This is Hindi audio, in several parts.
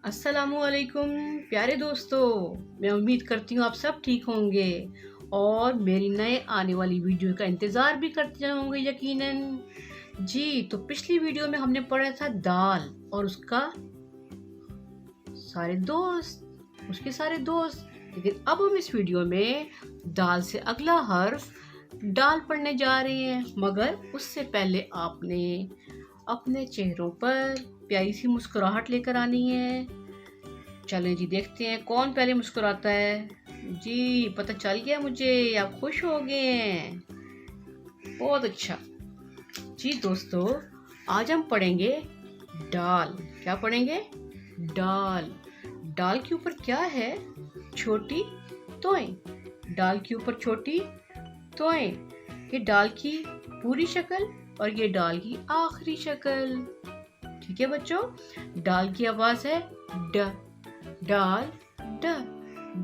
अस्सलामुअलैकुम प्यारे दोस्तों, मैं उम्मीद करती हूँ आप सब ठीक होंगे और मेरी नए आने वाली वीडियो का इंतज़ार भी करते होंगे यकीनन। जी, तो पिछली वीडियो में हमने पढ़ा था दाल और उसके सारे दोस्त। लेकिन अब हम इस वीडियो में दाल से अगला हर्फ डाल पढ़ने जा रहे हैं, मगर उससे पहले आपने अपने चेहरों पर प्यारी सी मुस्कुराहट लेकर आनी है। चलें जी, देखते हैं कौन पहले मुस्कुराता है। जी, पता चल गया मुझे, आप खुश हो गए हैं। बहुत अच्छा। जी दोस्तों, आज हम पढ़ेंगे डाल। क्या पढ़ेंगे? डाल। डाल के ऊपर क्या है? छोटी तोएं। डाल के ऊपर छोटी तोएं। ये डाल की पूरी शक्ल और ये डाल की आखिरी शक्ल। ठीक है बच्चों, डाल की आवाज है ड। डाल ड।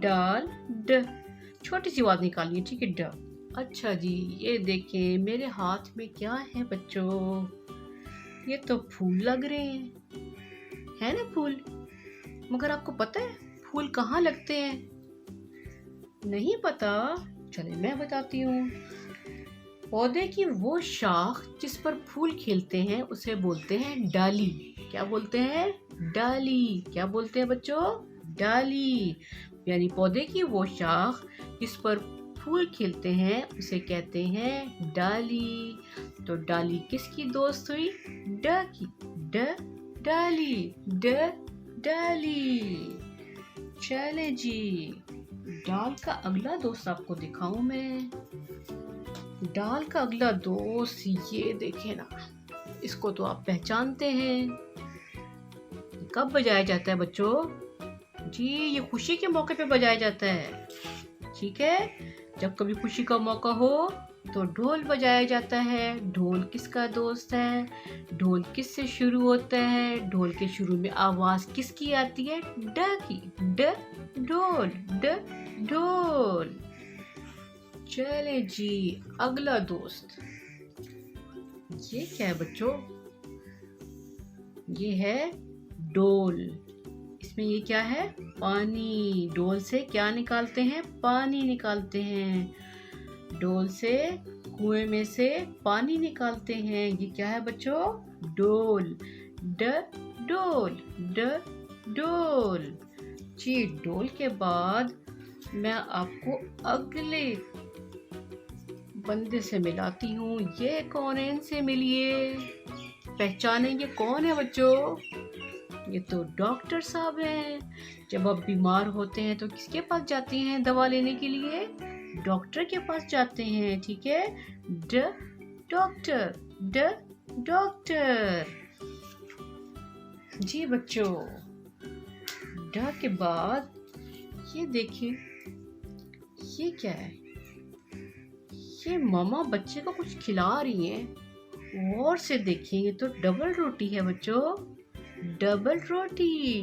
डाल ड। छोटी सी आवाज निकालिए, ठीक है, ड। अच्छा जी, ये देखें मेरे हाथ में क्या है बच्चों? ये तो फूल लग रहे हैं, है ना फूल? मगर आपको पता है फूल कहाँ लगते हैं? नहीं पता? चले मैं बताती हूँ। पौधे की वो शाख जिस पर फूल खिलते हैं उसे बोलते हैं डाली। क्या बोलते हैं? डाली। क्या बोलते हैं बच्चों? डाली। यानी पौधे की वो शाख जिस पर फूल खिलते हैं उसे कहते हैं डाली। तो डाली किसकी दोस्त हुई? ड की। ड डाली। ड डाली। चले जी, डाल का अगला दोस्त आपको दिखाऊं मैं। डाल का अगला दोस्त ये देखे ना, इसको तो आप पहचानते हैं। कब बजाया जाता है बच्चों? जी, ये खुशी के मौके पे बजाया जाता है। ठीक है, जब कभी खुशी का मौका हो तो ढोल बजाया जाता है। ढोल किसका दोस्त है? ढोल किस से शुरू होता है? ढोल के शुरू में आवाज किसकी आती है? ड की। ड ढोल। ड ढोल। चले जी, अगला दोस्त ये क्या है बच्चों? ये है डोल। इसमें ये क्या है? पानी। डोल से क्या निकालते हैं? पानी निकालते हैं। डोल से कुएं में से पानी निकालते हैं। ये क्या है बच्चों? डोल। ड डोल। ड डोल। जी, डोल के बाद मैं आपको अगले बंदे से मिलाती हूँ। ये कौन है? इनसे मिलिए, पहचानेंगे कौन है बच्चों? ये तो डॉक्टर साहब हैं। जब आप बीमार होते हैं तो किसके पास जाते हैं दवा लेने के लिए? डॉक्टर के पास जाते हैं। ठीक है, ड डॉक्टर। ड डॉक्टर। जी बच्चों, ड के बाद ये देखिए, ये क्या है? ये मामा बच्चे को कुछ खिला रही हैं। और से देखेंगे तो डबल रोटी है बच्चों। डबल रोटी।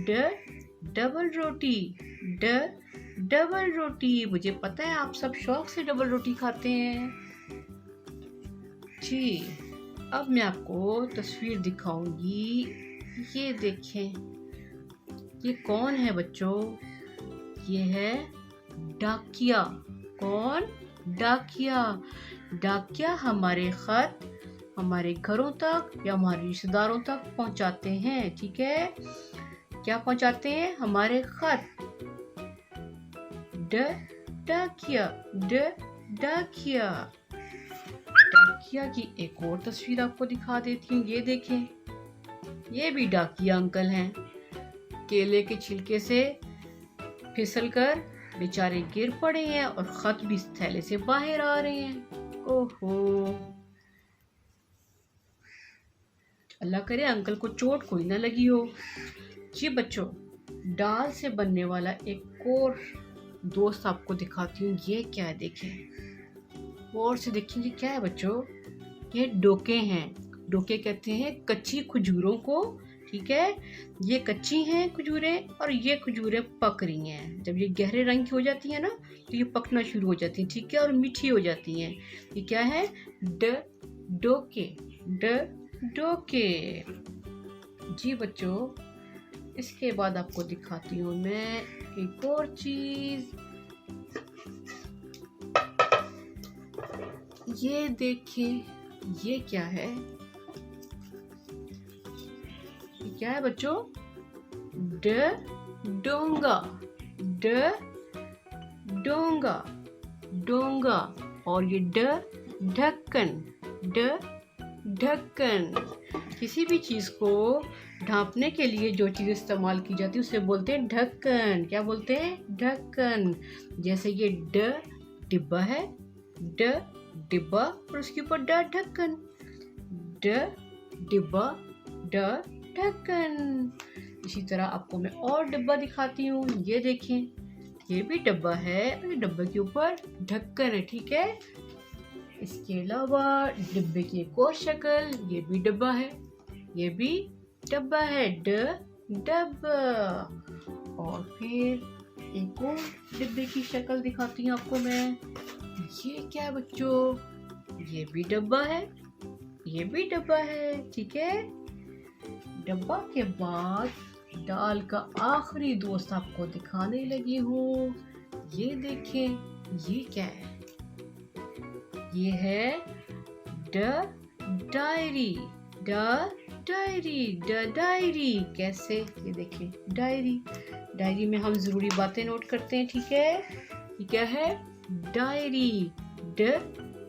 ड डबल रोटी। ड डबल रोटी। मुझे पता है आप सब शौक से डबल रोटी खाते हैं। जी, अब मैं आपको तस्वीर दिखाऊंगी। ये देखें, ये कौन है बच्चों? ये है डाकिया। कौन? डाकिया। डाकिया हमारे खत हमारे घरों तक या हमारे रिश्तेदारों तक पहुंचाते हैं। ठीक है, क्या पहुंचाते हैं? हमारे खत। ड डाकिया। ड डाकिया। डाकिया की एक और तस्वीर आपको दिखा देती हूँ। ये देखें, ये भी डाकिया अंकल हैं। केले के छिलके से फिसलकर बेचारे गिर पड़े हैं और खत भी इस थैले से बाहर आ रहे हैं। ओहो, अल्लाह करे अंकल को चोट कोई ना लगी हो। जी बच्चों, डाल से बनने वाला एक और दोस्त आपको दिखाती हूँ। ये क्या है देखें, और से देखेंगे क्या है बच्चों? ये डोके हैं। डोके कहते हैं कच्ची खजूरों को। ठीक है, ये कच्ची हैं खजूरें और ये खजूरें पक रही हैं। जब ये गहरे रंग की हो जाती है ना तो ये पकना शुरू हो जाती हैं। ठीक है, और मीठी हो जाती हैं। ये क्या है? ड डोके। ड डोके। जी बच्चों, इसके बाद आपको दिखाती हूँ मैं एक और चीज। ये देखिए, ये क्या है? ये क्या है बच्चों? डोंगा, डोंगा, डोंगा। और ये ढक्कन, ढक्कन। किसी भी चीज को ढांपने के लिए जो चीज इस्तेमाल की जाती है उसे बोलते हैं ढक्कन। क्या बोलते हैं? ढक्कन। जैसे ये डिब्बा है, डिब्बा, और उसके ऊपर ढक्कन, डिब्बा, ढक्कन। इसी तरह आपको मैं और डिब्बा दिखाती हूँ। ये देखें, ये भी डब्बा है और डब्बे के ऊपर ढक्कन है, ठीक है। इसके अलावा डिब्बे की एक और शक्ल, ये भी डब्बा है, ये भी डब्बा है, डब्बा। और फिर एक और डिब्बे की शक्ल दिखाती हूँ आपको मैं। ये क्या है बच्चों? ये भी डब्बा है, ये भी डब्बा है, ठीक है। डब्बा के बाद दाल का आखिरी दोस्त आपको दिखाने लगी हूँ। ये देखें, ये क्या है? ये है डायरी, डायरी। कैसे? ये देखें, डायरी में हम जरूरी बातें नोट करते हैं, ठीक है। ये क्या है? Diary,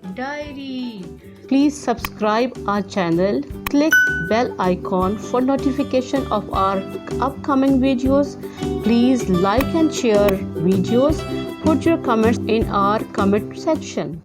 diary. Please subscribe our channel, click bell icon for notification of our upcoming videos. Please like and share videos. Put your comments in our comment section.